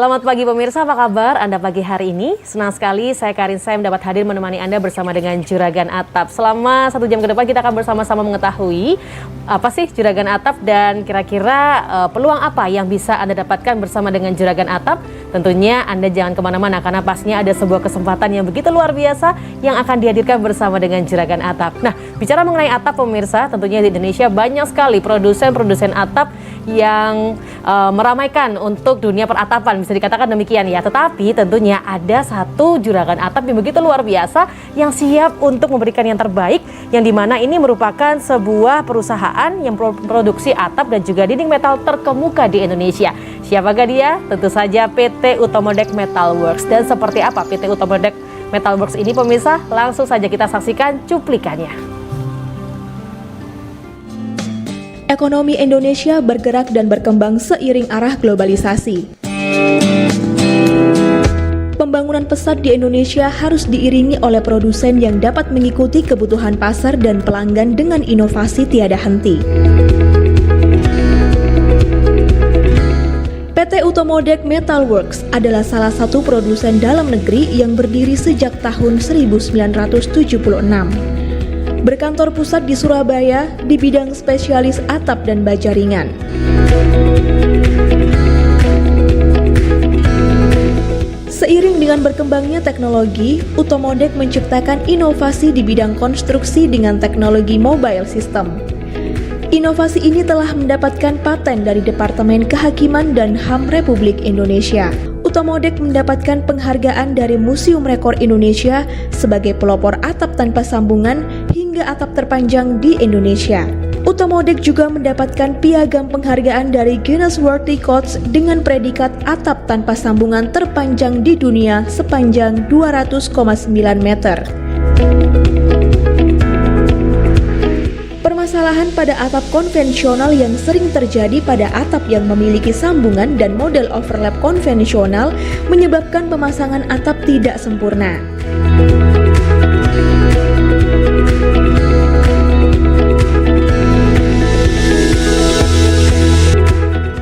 Selamat pagi pemirsa, apa kabar Anda pagi hari ini? Senang sekali saya Karin Saim dapat hadir menemani Anda bersama dengan Juragan Atap. Selama 1 jam ke depan kita akan bersama-sama mengetahui apa sih Juragan Atap dan kira-kira peluang apa yang bisa Anda dapatkan bersama dengan Juragan Atap. Tentunya Anda jangan kemana-mana karena pastinya ada sebuah kesempatan yang begitu luar biasa yang akan dihadirkan bersama dengan Juragan Atap. Nah, bicara mengenai atap pemirsa, tentunya di Indonesia banyak sekali produsen-produsen atap yang meramaikan untuk dunia peratapan, bisa dikatakan demikian ya. Tetapi tentunya ada satu juragan atap yang begitu luar biasa yang siap untuk memberikan yang terbaik, yang dimana ini merupakan sebuah perusahaan yang produksi atap dan juga dinding metal terkemuka di Indonesia. Siapakah dia? Tentu saja PT Utomodek Metal Works. Dan seperti apa PT Utomodek Metal Works ini pemirsa? Langsung saja kita saksikan cuplikannya. Ekonomi Indonesia bergerak dan berkembang seiring arah globalisasi. Pembangunan pesat di Indonesia harus diiringi oleh produsen yang dapat mengikuti kebutuhan pasar dan pelanggan dengan inovasi tiada henti. PT Utomodek Metal Works adalah salah satu produsen dalam negeri yang berdiri sejak tahun 1976. Berkantor pusat di Surabaya di bidang spesialis atap dan baja ringan. Seiring dengan berkembangnya teknologi, Utomodek menciptakan inovasi di bidang konstruksi dengan teknologi mobile system. Inovasi ini telah mendapatkan paten dari Departemen Kehakiman dan HAM Republik Indonesia. Utomodek mendapatkan penghargaan dari Museum Rekor Indonesia sebagai pelopor atap tanpa sambungan hingga atap terpanjang di Indonesia. Utomodek juga mendapatkan piagam penghargaan dari Guinness World Records dengan predikat atap tanpa sambungan terpanjang di dunia sepanjang 200,9 meter. Permasalahan pada atap konvensional yang sering terjadi pada atap yang memiliki sambungan dan model overlap konvensional menyebabkan pemasangan atap tidak sempurna.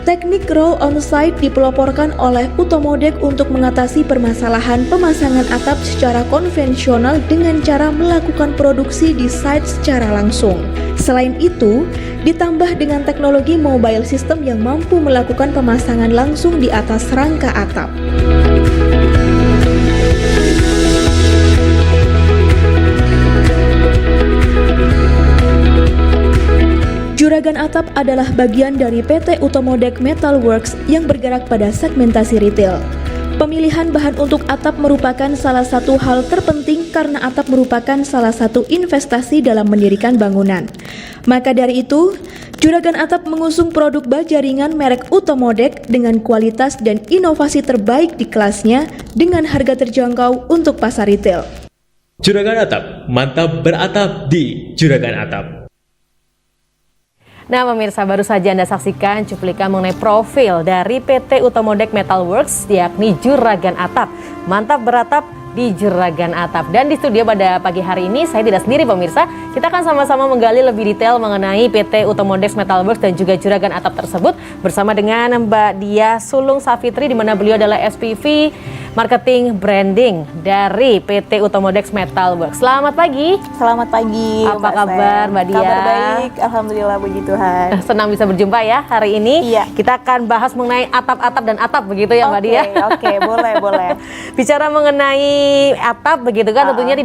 Teknik raw on-site dipeloporkan oleh Utomodek untuk mengatasi permasalahan pemasangan atap secara konvensional dengan cara melakukan produksi di site secara langsung. Selain itu, ditambah dengan teknologi mobile system yang mampu melakukan pemasangan langsung di atas rangka atap. Juragan Atap adalah bagian dari PT Utomodek Metal Works yang bergerak pada segmentasi retail. Pemilihan bahan untuk atap merupakan salah satu hal terpenting karena atap merupakan salah satu investasi dalam mendirikan bangunan. Maka dari itu, Juragan Atap mengusung produk baja ringan merek Utomodek dengan kualitas dan inovasi terbaik di kelasnya dengan harga terjangkau untuk pasar retail. Juragan Atap, mantap beratap di Juragan Atap. Nah pemirsa, baru saja Anda saksikan cuplikan mengenai profil dari PT Utomodek Metal Works, yakni Juragan Atap. Mantap beratap di Juragan Atap. Dan di studio pada pagi hari ini saya tidak sendiri pemirsa. Kita akan sama-sama menggali lebih detail mengenai PT Utomodek Metal Works dan juga Juragan Atap tersebut bersama dengan Mbak Dia Sulung Safitri, di mana beliau adalah SPV Marketing Branding dari PT Utomodek Metal Works. Selamat pagi. Selamat pagi. Apa kabar Mbak Dia? Kabar baik, alhamdulillah, puji Tuhan. Senang bisa berjumpa ya hari ini. Iya. Kita akan bahas mengenai atap-atap dan atap begitu ya Mbak Dia. Oke, boleh. Bicara mengenai atap begitu kan, tentunya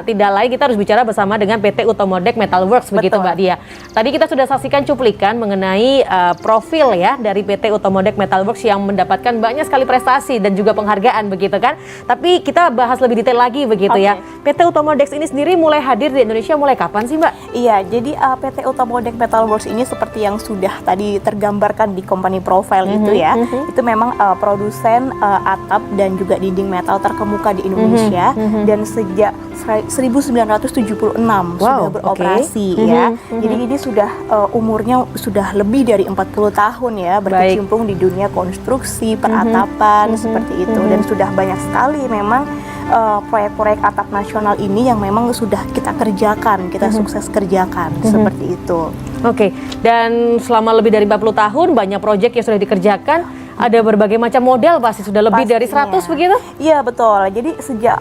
tidak lain kita harus bicara bersama dengan PT Utomodek Metal Works begitu Mbak Dia. Tadi kita sudah saksikan cuplikan mengenai profil ya dari PT Utomodek Metal Works yang mendapatkan banyak sekali prestasi dan juga penghargaan begitu kan. Tapi kita bahas lebih detail lagi begitu ya. PT Utomodek ini sendiri mulai hadir di Indonesia mulai kapan sih Mbak? Iya, jadi PT Utomodek Metal Works ini seperti yang sudah tadi tergambarkan di company profile itu ya. Itu memang produsen atap dan juga dinding metal terkemuka di Indonesia dan sejak 1976 sudah beroperasi ya. Jadi ini sudah umurnya sudah lebih dari 40 tahun ya berkecimpung di dunia konstruksi, peratapan seperti itu, dan sudah banyak sekali memang proyek-proyek atap nasional ini yang memang sudah kita kerjakan, kita sukses kerjakan seperti itu. Oke, dan selama lebih dari 40 tahun banyak proyek yang sudah dikerjakan. ada berbagai macam model pasti sudah lebih dari 100 Pastinya. begitu? Iya betul. Jadi sejak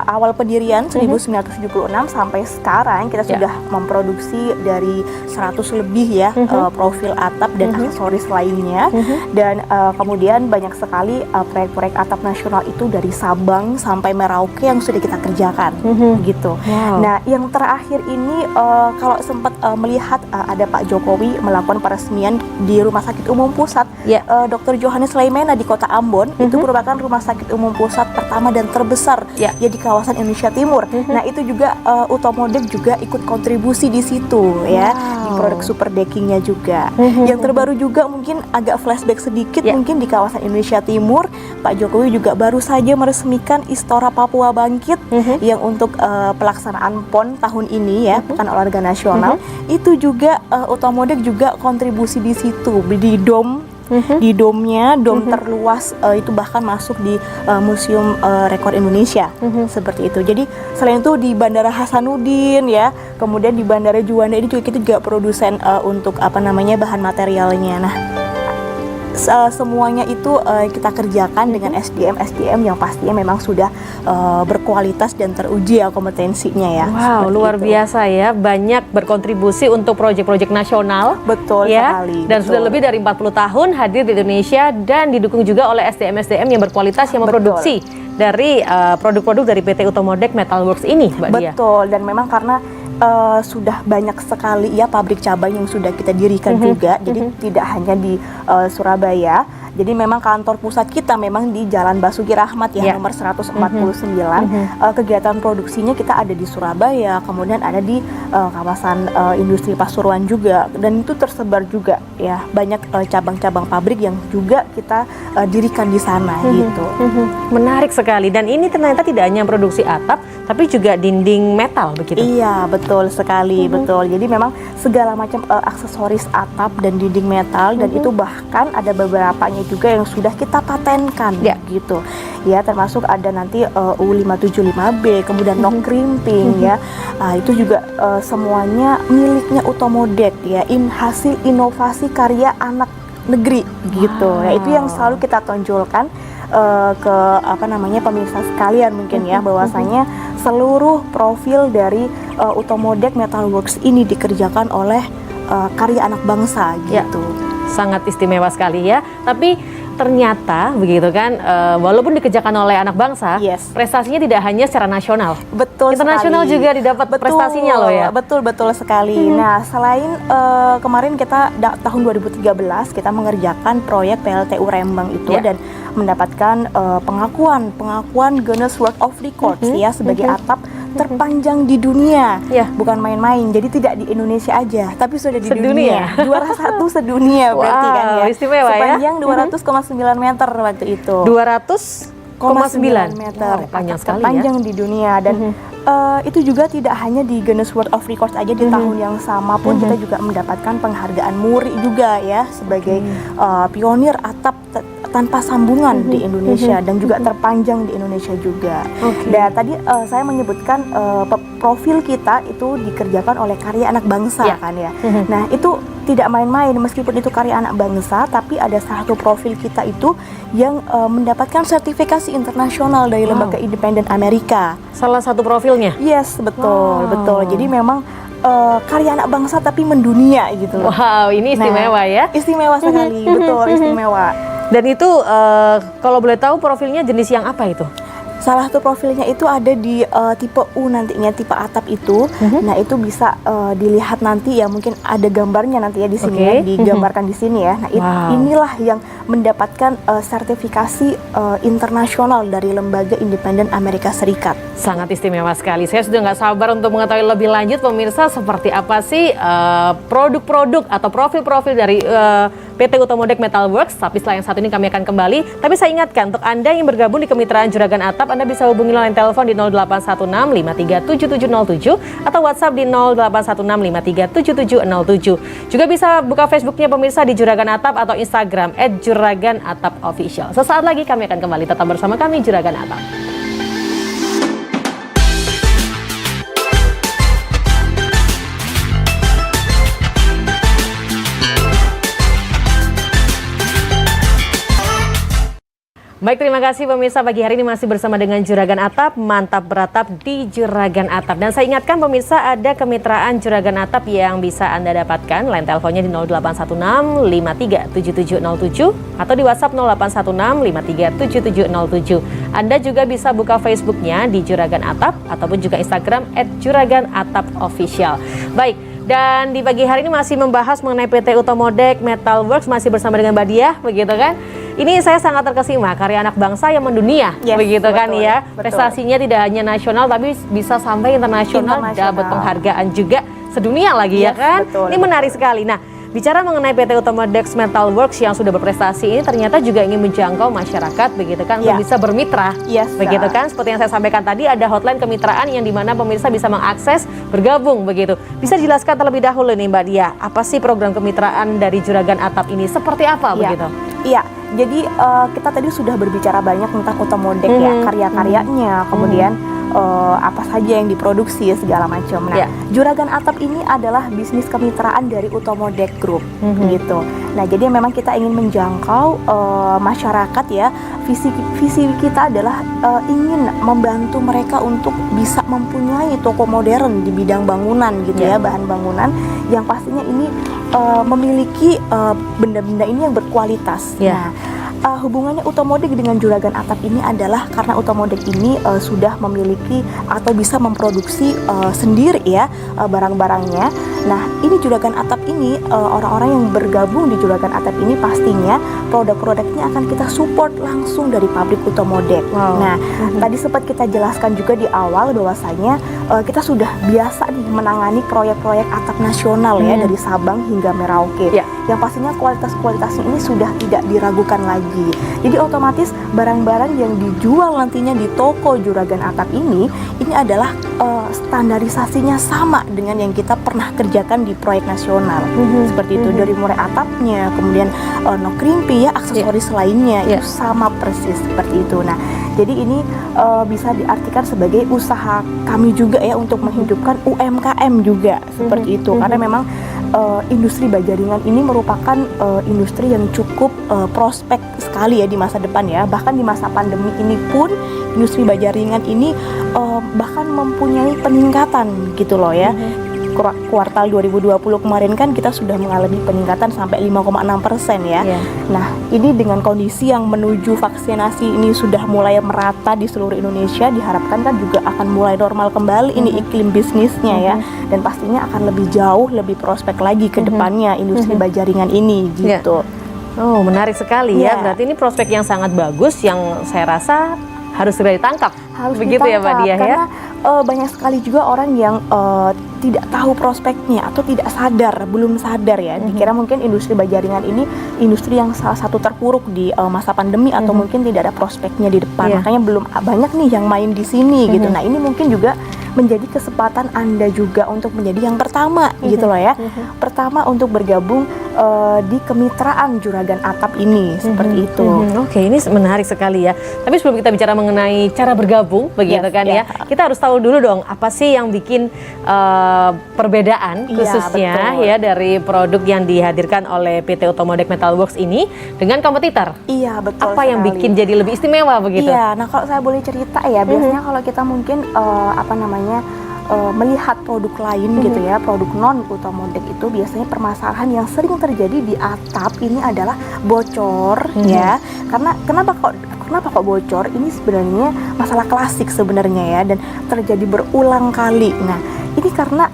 awal pendirian 1976 sampai sekarang kita sudah memproduksi dari 100 lebih ya profil atap dan aksesoris lainnya. Dan kemudian banyak sekali proyek-proyek atap nasional itu dari Sabang sampai Merauke yang sudah kita kerjakan gitu. Wow. Nah, yang terakhir ini kalau sempat melihat ada Pak Jokowi melakukan peresmian di Rumah Sakit Umum Pusat Ya. Dr. Johannes Leimena di Kota Ambon. Itu merupakan rumah sakit umum pusat pertama dan terbesar Ya. ya di kawasan Indonesia Timur. Nah, itu juga Utomodek juga ikut kontribusi di situ ya, di produk super deckingnya juga. Yang terbaru juga mungkin agak flashback sedikit, Ya. mungkin di kawasan Indonesia Timur Pak Jokowi juga baru saja meresmikan Istora Papua Bangkit yang untuk pelaksanaan PON tahun ini ya, Pekan Olahraga Nasional. Itu juga Utomodek juga kontribusi di situ, di di domnya, dom terluas itu bahkan masuk di Museum Rekor Indonesia seperti itu. Jadi selain itu di Bandara Hasanuddin ya, kemudian di Bandara Juanda ini juga kita juga produsen untuk bahan materialnya. Nah, semuanya itu kita kerjakan dengan SDM yang pastinya memang sudah berkualitas dan teruji ya kompetensinya ya. Wow, Seperti luar itu. biasa ya, banyak berkontribusi untuk proyek-proyek nasional. Betul Ya, sekali. dan betul. sudah lebih dari 40 tahun hadir di Indonesia dan didukung juga oleh SDM yang berkualitas yang memproduksi dari produk-produk dari PT Utomodek Metalworks ini, Mbak Dia. Betul, dan memang karena sudah banyak sekali ya pabrik cabang yang sudah kita dirikan juga, jadi tidak hanya di Surabaya. Jadi memang kantor pusat kita memang di Jalan Basuki Rahmat ya, nomor 149. Kegiatan produksinya kita ada di Surabaya, kemudian ada di kawasan industri Pasuruan juga, dan itu tersebar juga ya, banyak cabang-cabang pabrik yang juga kita dirikan di sana gitu. Menarik sekali, dan ini ternyata tidak hanya produksi atap tapi juga dinding metal begitu. Iya, betul sekali, betul. Jadi memang segala macam aksesoris atap dan dinding metal, dan itu bahkan ada beberapanya juga yang sudah kita patenkan gitu. Ya, termasuk ada nanti U575B, kemudian no crimping ya. Itu juga semuanya miliknya Utomodek ya, hasil inovasi karya anak negeri gitu. Ya, itu yang selalu kita tonjolkan ke pemirsa sekalian mungkin ya, bahwasanya seluruh profil dari Utomodek Metalworks ini dikerjakan oleh karya anak bangsa gitu. Sangat istimewa sekali ya. Tapi ternyata begitu kan, walaupun dikerjakan oleh anak bangsa, prestasinya tidak hanya secara nasional. Betul internasional sekali. juga didapat prestasinya loh ya. Betul sekali. Nah, selain kemarin kita tahun 2013 kita mengerjakan proyek PLTU Rembang itu dan mendapatkan pengakuan Guinness World of Records ya sebagai atap terpanjang di dunia. Bukan main-main. Jadi tidak di Indonesia aja, tapi sudah di dunia. Juara satu sedunia berarti kan ya. Istimewa sepanjang 200,9 meter waktu itu. 200,9 meter. Panjang sekali terpanjang di dunia, dan itu juga tidak hanya di Guinness World of Records aja, di tahun yang sama pun kita juga mendapatkan penghargaan MURI juga ya sebagai pionir atap tanpa sambungan di Indonesia dan juga terpanjang di Indonesia juga. Dan tadi saya menyebutkan profil kita itu dikerjakan oleh karya anak bangsa kan ya. Nah, itu tidak main-main, meskipun itu karya anak bangsa, tapi ada satu profil kita itu yang mendapatkan sertifikasi internasional dari lembaga independen Amerika. Salah satu profilnya? Yes, betul. Jadi memang karya anak bangsa tapi mendunia gitu. Wow, ini istimewa ya? Istimewa sekali, betul, istimewa. Dan itu kalau boleh tahu profilnya jenis yang apa itu? Salah satu profilnya itu ada di tipe U nantinya, tipe atap itu. Nah, itu bisa dilihat nanti ya, mungkin ada gambarnya nanti ya di sini ya, digambarkan di sini ya. Nah, inilah yang mendapatkan sertifikasi internasional dari lembaga independen Amerika Serikat. Sangat istimewa sekali. Saya sudah nggak sabar untuk mengetahui lebih lanjut pemirsa seperti apa sih produk-produk atau profil-profil dari PT Utomodek Metalworks. Tapi setelah yang satu ini kami akan kembali. Tapi saya ingatkan untuk Anda yang bergabung di Kemitraan Juragan Atap, Anda bisa hubungi line telepon di 0816 537707 atau WhatsApp di 0816 537707. Juga bisa buka Facebooknya pemirsa di Juragan Atap atau Instagram @juraganatapofficial. Sesaat lagi kami akan kembali, tetap bersama kami Juragan Atap. Baik, terima kasih pemirsa. Pagi hari ini masih bersama dengan Juragan Atap, mantap beratap di Juragan Atap. Dan saya ingatkan pemirsa, ada kemitraan Juragan Atap yang bisa Anda dapatkan. Line teleponnya di 0816 537707 atau di WhatsApp 0816 537707. Anda juga bisa buka Facebooknya di Juragan Atap ataupun juga Instagram @juraganatapofficial. Baik. Dan di pagi hari ini masih membahas mengenai PT Utomodek Metal Works, masih bersama dengan Mbak Diah, begitu kan? Ini saya sangat terkesima, karya anak bangsa yang mendunia, Yes, begitu kan betul, ya? betul. Prestasinya tidak hanya nasional, tapi bisa sampai internasional, dapat penghargaan juga sedunia lagi ya Yes, kan? betul, Ini menarik sekali. Nah, bicara mengenai PT Utomodek Metal Works yang sudah berprestasi ini ternyata juga ingin menjangkau masyarakat, begitu kan? Untuk Ya. bisa bermitra, Yes, begitu kan? Seperti yang saya sampaikan tadi, ada hotline kemitraan yang dimana pemirsa bisa mengakses, bergabung begitu. Bisa dijelaskan terlebih dahulu nih Mbak Diah, apa sih program kemitraan dari Juragan Atap ini? Seperti apa begitu? Iya, jadi kita tadi sudah berbicara banyak tentang Utomodek ya, karya-karyanya, kemudian apa saja yang diproduksi segala macam. Nah, Ya. Juragan Atap ini adalah bisnis kemitraan dari Utomodek Group, gitu. Nah, jadi memang kita ingin menjangkau masyarakat ya. Visi kita adalah ingin membantu mereka untuk bisa mempunyai toko modern di bidang bangunan, gitu ya, bahan bangunan yang pastinya ini memiliki benda-benda ini yang berkualitas. Ya. Nah, hubungannya Utomodek dengan Juragan Atap ini adalah karena Utomodek ini sudah memiliki atau bisa memproduksi sendiri ya barang-barangnya. Nah, ini Juragan Atap ini orang-orang yang bergabung di Juragan Atap ini pastinya produk-produknya akan kita support langsung dari pabrik Utomodek. Wow. Nah, tadi sempat kita jelaskan juga di awal bahwasanya kita sudah biasa nih menangani proyek-proyek atap nasional ya dari Sabang hingga Merauke. Ya. Yang pastinya kualitasnya ini sudah tidak diragukan lagi. Jadi otomatis barang-barang yang dijual nantinya di toko Juragan Atap ini adalah standarisasinya sama dengan yang kita pernah kerjakan di proyek nasional. Seperti itu, dari mulai atapnya, kemudian no krimpi ya, aksesoris lainnya itu sama persis seperti itu. Nah, jadi ini bisa diartikan sebagai usaha kami juga ya untuk menghidupkan UMKM juga seperti itu. Karena memang industri bajaringan ini merupakan industri yang cukup prospek sekali ya di masa depan ya. Bahkan di masa pandemi ini pun industri bajaringan ini bahkan mempunyai peningkatan gitu loh ya. Kuartal 2020 kemarin kan kita sudah mengalami peningkatan sampai 5,6% ya. Nah, ini dengan kondisi yang menuju vaksinasi ini sudah mulai merata di seluruh Indonesia, diharapkan kan juga akan mulai normal kembali ini iklim bisnisnya ya. Dan pastinya akan lebih jauh, lebih prospek lagi ke depannya industri bajaringan ini gitu. Oh, menarik sekali ya. Berarti ini prospek yang sangat bagus yang saya rasa harus segera ditangkap. Harus begitu ditangkap, ya Mbak Diah ya. karena banyak sekali juga orang yang tidak tahu prospeknya atau tidak sadar, belum sadar ya. Dikira mungkin industri bajaringan ini industri yang salah satu terpuruk di masa pandemi atau mungkin tidak ada prospeknya di depan. Makanya belum banyak nih yang main di sini gitu. Nah, ini mungkin juga menjadi kesempatan Anda juga untuk menjadi yang pertama gitu loh ya. Pertama untuk bergabung di kemitraan Juragan Atap ini seperti itu. Oke, ini menarik sekali ya. Tapi sebelum kita bicara mengenai cara bergabung begitu kan ya, kita harus tahu dulu dong apa sih yang bikin perbedaan khususnya ya dari produk yang dihadirkan oleh PT Utomodek Metal Works ini dengan kompetitor. Iya, betul. Apa yang bikin jadi lebih istimewa begitu? Iya, nah kalau saya boleh cerita ya, biasanya kalau kita mungkin melihat produk lain gitu ya, produk non Utomodek itu biasanya permasalahan yang sering terjadi di atap ini adalah bocor ya. Karena kenapa kok bocor? Ini sebenarnya masalah klasik sebenarnya ya, dan terjadi berulang kali. Nah, ini karena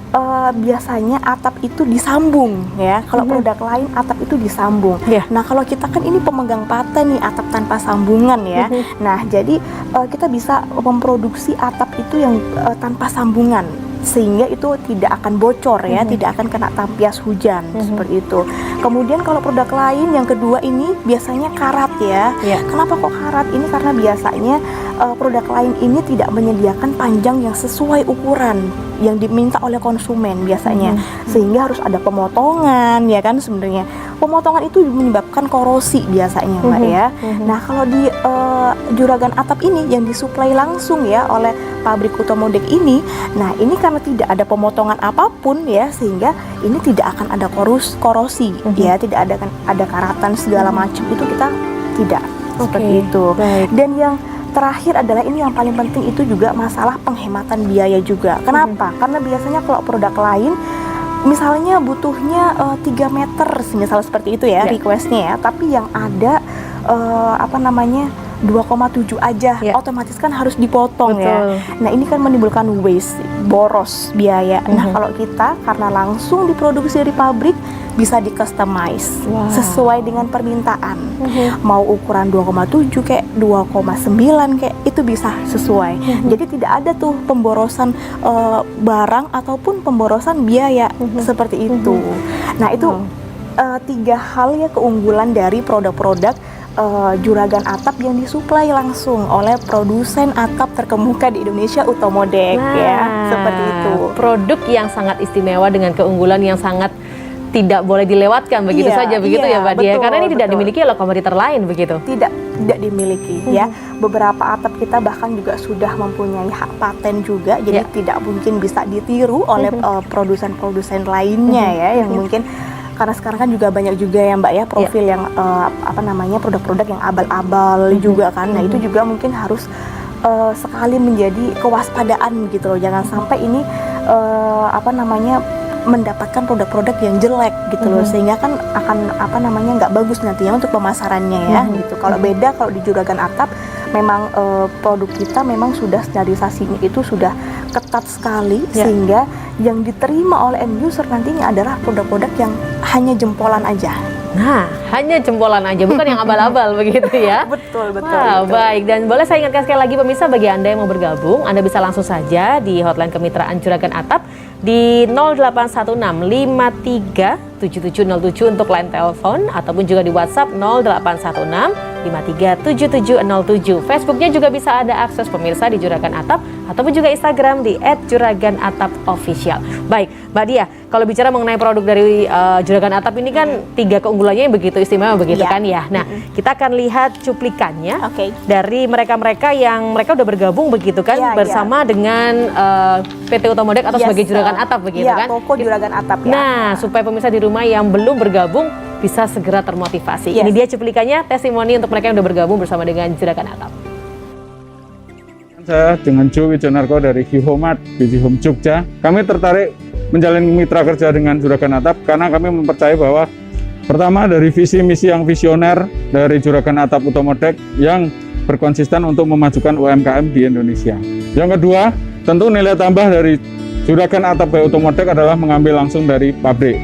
biasanya atap itu disambung ya. Kalau produk lain atap itu disambung. Nah, kalau kita kan ini pemegang paten nih atap tanpa sambungan ya. Nah, jadi kita bisa memproduksi atap itu yang tanpa sambungan, sehingga itu tidak akan bocor ya, tidak akan kena tampias hujan seperti itu. Kemudian kalau produk lain yang kedua ini biasanya karat ya. Kenapa kok karat? Ini karena biasanya produk lain ini tidak menyediakan panjang yang sesuai ukuran yang diminta oleh konsumen biasanya, sehingga harus ada pemotongan ya kan. Sebenarnya pemotongan itu menyebabkan korosi biasanya Mbak ya. Nah, kalau di Juragan Atap ini yang disuplai langsung ya oleh pabrik Utomodek ini, nah ini karena tidak ada pemotongan apapun ya, sehingga ini tidak akan ada korosi ya, tidak ada karatan segala macam, itu kita tidak seperti itu. Baik. Dan yang terakhir adalah ini yang paling penting, itu juga masalah penghematan biaya juga. Kenapa? Karena biasanya kalau produk lain misalnya butuhnya 3 meter, misalnya seperti itu ya, requestnya ya, tapi yang ada 2,7 aja, otomatis kan harus dipotong. Betul. Ya. Nah ini kan menimbulkan waste, boros biaya. Nah kalau kita karena langsung diproduksi dari pabrik, bisa di customize sesuai dengan permintaan. Mau ukuran 2,7 kayak 2,9 kayak itu bisa sesuai. Jadi tidak ada tuh pemborosan barang ataupun pemborosan biaya seperti itu. Nah itu 3 hal ya keunggulan dari produk-produk juragan atap yang disuplai langsung oleh produsen atap terkemuka di Indonesia, Utomodek. Ya, seperti itu. Produk yang sangat istimewa dengan keunggulan yang sangat tidak boleh dilewatkan begitu saja begitu ya Mbak Dia, karena ini tidak dimiliki oleh kompetitor lain begitu. Tidak dimiliki ya. Beberapa atap kita bahkan juga sudah mempunyai hak paten juga, jadi tidak mungkin bisa ditiru oleh produsen-produsen lainnya ya, yang mungkin karena sekarang kan juga banyak juga ya Mbak ya profil yang produk-produk yang abal-abal juga kan. Nah itu juga mungkin harus sekali menjadi kewaspadaan gitu loh, jangan sampai ini mendapatkan produk-produk yang jelek gitu loh, sehingga kan akan nggak bagus nantinya untuk pemasarannya ya gitu. Kalau beda kalau di juragan atap memang produk kita memang sudah standarisasinya itu sudah ketat sekali, sehingga yang diterima oleh end user nantinya adalah produk-produk yang hanya jempolan aja. Nah, hanya jempolan aja, bukan yang abal-abal begitu ya. Betul. Baik, dan boleh saya ingatkan sekali lagi pemirsa, bagi Anda yang mau bergabung, Anda bisa langsung saja di hotline kemitraan Juragan Atap di 0816537707 untuk line telepon, ataupun juga di WhatsApp 0816537707. Facebooknya juga bisa ada akses pemirsa di Juragan Atap, ataupun juga Instagram di @juraganatapofficial. Baik, Mbak Dia, kalau bicara mengenai produk dari Juragan Atap ini kan 3 keunggulannya yang begitu istimewa begitu kan ya. Nah, kita akan lihat cuplikannya dari mereka-mereka yang mereka udah bergabung begitu kan bersama dengan PT Utomodek atau sebagai Juragan Atap begitu kan. Toko Juragan Atap ya. Nah, supaya pemirsa di rumah yang belum bergabung bisa segera termotivasi. Ini dia cuplikannya, testimoni untuk mereka yang udah bergabung bersama dengan Juragan Atap. Saya dengan Jo Wijonarko dari Hihomart Biji Home Jogja. Kami tertarik menjalin mitra kerja dengan Juragan Atap karena kami mempercayai bahwa pertama dari visi misi yang visioner dari Juragan Atap Utomodek yang berkonsisten untuk memajukan UMKM di Indonesia. Yang kedua, tentu nilai tambah dari Juragan Atap by Utomodek adalah mengambil langsung dari pabrik,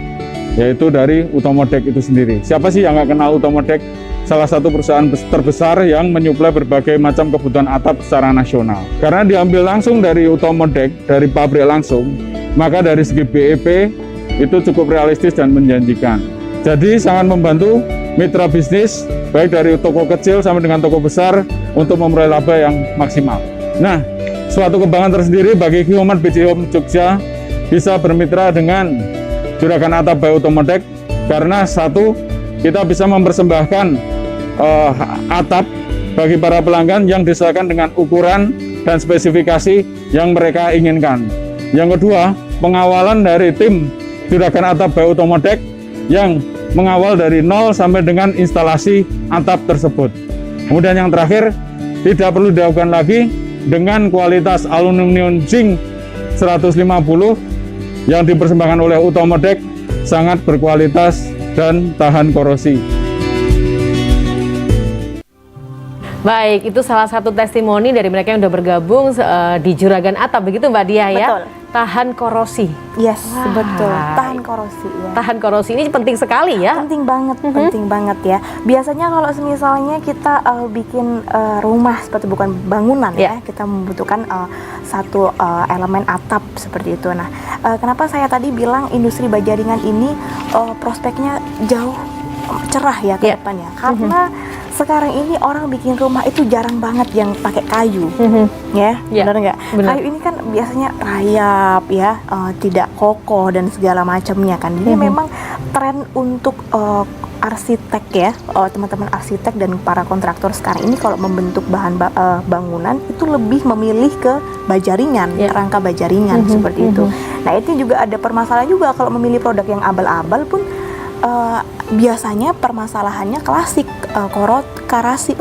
yaitu dari Utomodek itu sendiri. Siapa sih yang nggak kenal Utomodek? Salah satu perusahaan terbesar yang menyuplai berbagai macam kebutuhan atap secara nasional. Karena diambil langsung dari Utomodek, dari pabrik langsung, maka dari segi BEP itu cukup realistis dan menjanjikan. Jadi sangat membantu mitra bisnis, baik dari toko kecil sampai dengan toko besar untuk memperoleh laba yang maksimal. Nah, suatu kebanggaan tersendiri bagi Hihomart Biji Home Jogja bisa bermitra dengan Juragan Atap by Utomodek karena satu, kita bisa mempersembahkan atap bagi para pelanggan yang disesuaikan dengan ukuran dan spesifikasi yang mereka inginkan. Yang kedua, pengawalan dari tim Juragan Atap by Utomodek yang mengawal dari nol sampai dengan instalasi atap tersebut. Kemudian yang terakhir, tidak perlu dilakukan lagi dengan kualitas aluminium zinc 150 yang dipersembahkan oleh Utomodek sangat berkualitas dan tahan korosi. Baik, itu salah satu testimoni dari mereka yang udah bergabung di Juragan Atap begitu Mbak Dia ya. Betul. Tahan korosi. Yes, betul. Tahan korosi ya. Tahan korosi ini penting sekali ya. Penting banget ya. Biasanya kalau misalnya kita bikin rumah seperti bukan bangunan ya, kita membutuhkan satu elemen atap seperti itu. Nah, kenapa saya tadi bilang industri bajaringan ini prospeknya jauh cerah ya ke depannya? Karena sekarang ini orang bikin rumah itu jarang banget yang pakai kayu, benar nggak? Kayu ini kan biasanya rayap ya, tidak kokoh dan segala macamnya kan. Jadi memang tren untuk arsitek ya, teman-teman arsitek dan para kontraktor sekarang ini kalau membentuk bahan bangunan itu lebih memilih ke bajaringan, rangka bajaringan seperti itu. Nah itu juga ada permasalahan juga kalau memilih produk yang abal-abal pun. Biasanya permasalahannya klasik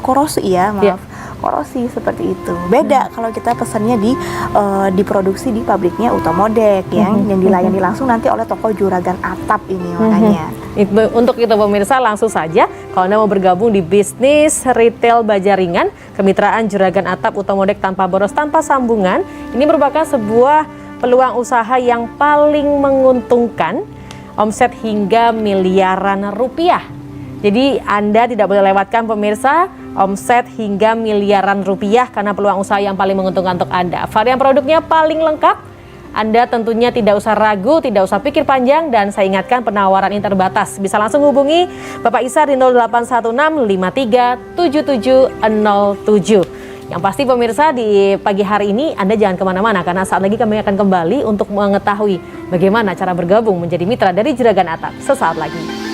korosi ya, maaf. Iya. Korosi seperti itu. Beda kalau kita pesannya diproduksi di pabriknya Utomodek yang dilayani langsung nanti oleh toko Juragan Atap ini makanya. Untuk itu pemirsa, langsung saja kalau Anda mau bergabung di bisnis retail baja ringan, kemitraan Juragan Atap Utomodek tanpa boros, tanpa sambungan, ini merupakan sebuah peluang usaha yang paling menguntungkan, omset hingga miliaran rupiah. Jadi Anda tidak boleh lewatkan pemirsa, omset hingga miliaran rupiah karena peluang usaha yang paling menguntungkan untuk Anda. Varian produknya paling lengkap, Anda tentunya tidak usah ragu, tidak usah pikir panjang, dan saya ingatkan penawaran ini terbatas. Bisa langsung hubungi Bapak Isar di 0816537707. Yang pasti pemirsa, di pagi hari ini Anda jangan kemana-mana karena saat lagi kami akan kembali untuk mengetahui bagaimana cara bergabung menjadi mitra dari Juragan Atap sesaat lagi.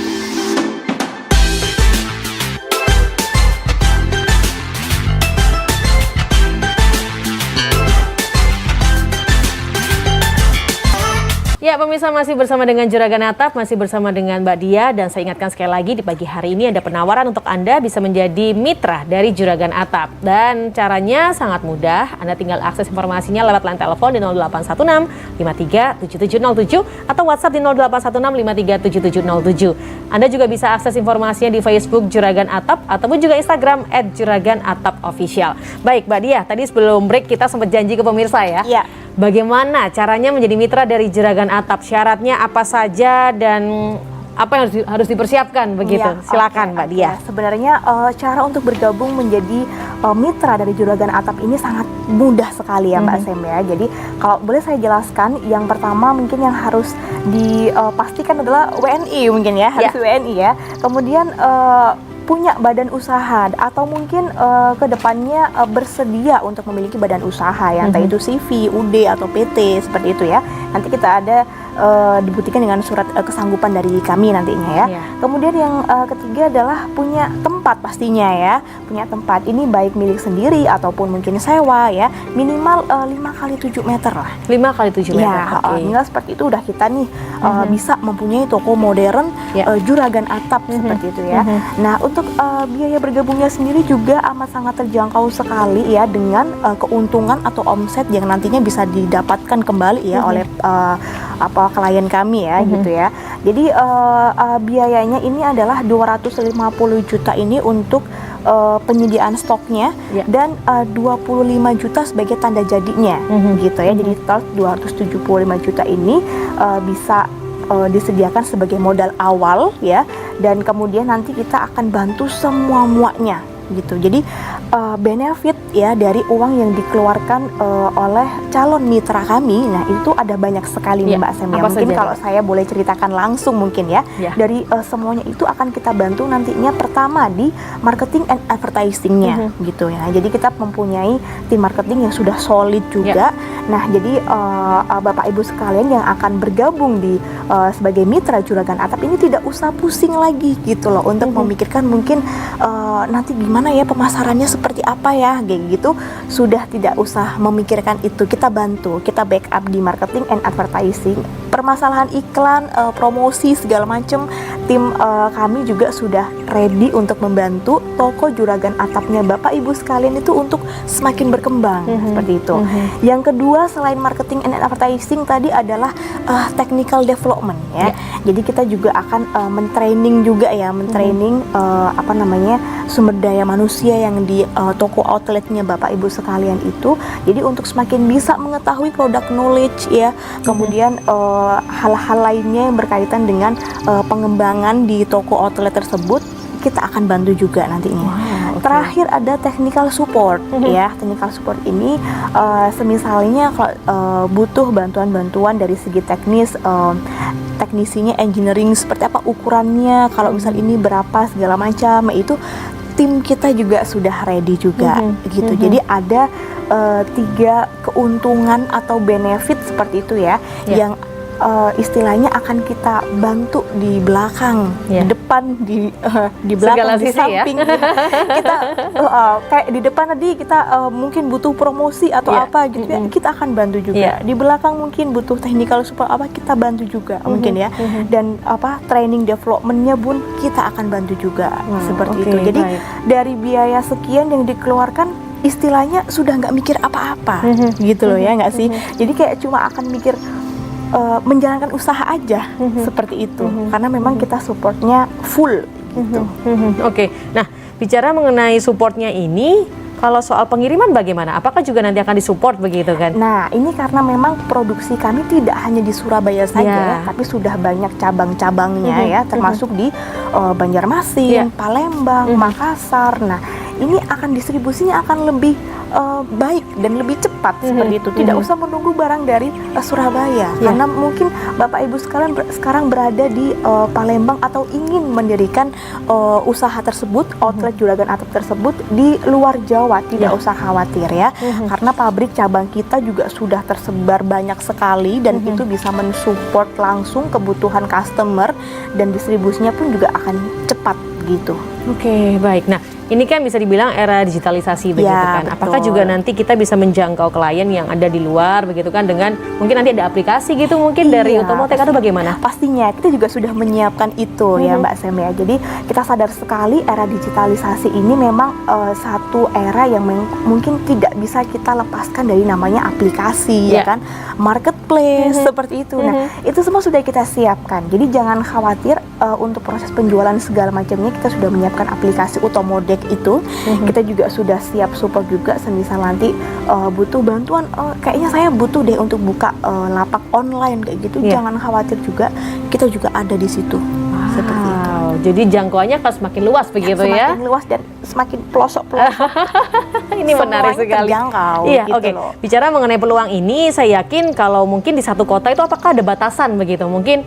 Ya pemirsa, masih bersama dengan Juragan Atap, masih bersama dengan Mbak Dia, dan saya ingatkan sekali lagi di pagi hari ini ada penawaran untuk Anda bisa menjadi mitra dari Juragan Atap. Dan caranya sangat mudah, Anda tinggal akses informasinya lewat line telepon di 0816 537707 atau WhatsApp di 0816 537707. Anda juga bisa akses informasinya di Facebook Juragan Atap ataupun juga Instagram @juraganatapofficial. Baik Mbak Dia, tadi sebelum break kita sempat janji ke pemirsa ya. Iya. Bagaimana caranya menjadi mitra dari Juragan Atap? Syaratnya apa saja dan apa yang harus dipersiapkan begitu? Ya, Silakan Mbak Dia. Sebenarnya cara untuk bergabung menjadi mitra dari Juragan Atap ini sangat mudah sekali ya Mbak Sem ya. Jadi kalau boleh saya jelaskan, yang pertama mungkin yang harus dipastikan adalah WNI mungkin ya, harus WNI ya. Kemudian punya badan usaha atau mungkin kedepannya bersedia untuk memiliki badan usaha yang entah itu CV, UD atau PT seperti itu ya. Nanti kita ada dibuktikan dengan surat kesanggupan dari kami nantinya ya. Kemudian yang ketiga adalah punya tempat pastinya ya. Punya tempat ini baik milik sendiri ataupun mungkin sewa ya. Minimal 5x7 meter lah. 5x7 meter. Ya, minimal seperti itu udah kita nih bisa mempunyai toko modern Juragan Atap seperti itu ya. Nah, untuk biaya bergabungnya sendiri juga amat sangat terjangkau sekali ya, dengan keuntungan atau omset yang nantinya bisa didapatkan kembali ya oleh klien kami ya gitu ya. Jadi biayanya ini adalah 250 juta ini untuk penyediaan stoknya dan 25 juta sebagai tanda jadinya gitu ya. Jadi total 275 juta ini bisa disediakan sebagai modal awal ya, dan kemudian nanti kita akan bantu semua muanya gitu. Jadi benefit ya dari uang yang dikeluarkan oleh calon mitra kami, nah itu ada banyak sekali nih Mbak Sem ya. Mungkin kalau saya boleh ceritakan langsung mungkin ya, dari semuanya itu akan kita bantu nantinya pertama di marketing and advertisingnya gitu ya. Jadi kita mempunyai tim marketing yang sudah solid juga. Nah jadi Bapak Ibu sekalian yang akan bergabung di sebagai mitra Juragan Atap ini tidak usah pusing lagi gitu loh untuk memikirkan mungkin nanti gimana ya pemasarannya seperti apa ya kayak gitu. Sudah tidak usah memikirkan itu, kita bantu, kita backup di marketing and advertising, permasalahan iklan, promosi segala macam. Tim kami juga sudah ready untuk membantu toko Juragan Atapnya Bapak Ibu sekalian itu untuk semakin berkembang seperti itu. Yang kedua selain marketing and advertising tadi adalah technical development ya. Jadi kita juga akan mentraining juga ya, mentraining sumber daya manusia yang di toko outletnya Bapak Ibu sekalian itu. Jadi untuk semakin bisa mengetahui product knowledge ya, kemudian hal-hal lainnya yang berkaitan dengan pengembangan di toko outlet tersebut, kita akan bantu juga nantinya. Terakhir ada technical support ya. Technical support ini semisalnya kalau butuh bantuan-bantuan dari segi teknis, teknisinya engineering seperti apa ukurannya, kalau misal ini berapa segala macam, itu tim kita juga sudah ready juga gitu. Jadi ada 3 keuntungan atau benefit seperti itu ya, yang istilahnya akan kita bantu di belakang, di depan depan, di Segala belakang, di sisi ya. samping. Kita kayak di depan tadi kita mungkin butuh promosi atau Iya. apa gitu ya, kita akan bantu juga. Iya. Di belakang mungkin butuh technical support apa, kita bantu juga mungkin ya. Dan training developmentnya pun kita akan bantu juga seperti oke, itu. Jadi baik. dari biaya sekian yang dikeluarkan istilahnya sudah nggak mikir apa-apa gitu loh ya nggak sih. Jadi kayak cuma akan mikir menjalankan usaha aja seperti itu, karena memang kita supportnya full gitu. Oke, nah bicara mengenai supportnya ini, kalau soal pengiriman bagaimana? Apakah juga nanti akan disupport begitu kan? Nah, ini karena memang produksi kami tidak hanya di Surabaya saja, Ya. tapi sudah banyak cabang-cabangnya ya, termasuk di Ya. Banjarmasin, Palembang, Makassar. Nah, ini akan distribusinya akan lebih baik dan lebih cepat seperti itu. Tidak usah menunggu barang dari Surabaya, karena mungkin Bapak Ibu sekalian sekarang berada di Palembang atau ingin mendirikan usaha tersebut, outlet Juragan Atap tersebut di luar Jawa. Tidak usah khawatir ya, karena pabrik cabang kita juga sudah tersebar banyak sekali dan itu bisa mensupport langsung kebutuhan customer dan distribusinya pun juga akan cepat gitu. Oke, baik. Nah, ini kan bisa dibilang era digitalisasi begitu Ya, kan. Apakah betul. juga nanti kita bisa menjangkau klien yang ada di luar begitu kan dengan mungkin nanti ada aplikasi gitu mungkin dari Iya, Utomotek atau bagaimana? Pastinya kita juga sudah menyiapkan itu ya Mbak Sem ya. Jadi kita sadar sekali era digitalisasi ini memang satu era yang mungkin tidak bisa kita lepaskan dari namanya aplikasi ya Ya. kan, marketplace seperti itu. Nah, itu semua sudah kita siapkan. Jadi jangan khawatir untuk proses penjualan segala macamnya, kita sudah menyiapkan aplikasi Utomodek itu. Kita juga sudah siap support juga semisal nanti butuh bantuan, kayaknya saya butuh deh untuk buka lapak online kayak gitu. Iya. Jangan khawatir juga, kita juga ada di situ. Seperti itu. Wow, jadi jangkauannya akan semakin luas begitu ya? Semakin luas dan semakin pelosok-pelosok. Ini menarik Semuanya sekali. terjangkau, Iya, gitu oke. loh. Bicara mengenai peluang ini, saya yakin kalau mungkin di satu kota itu apakah ada batasan begitu? Mungkin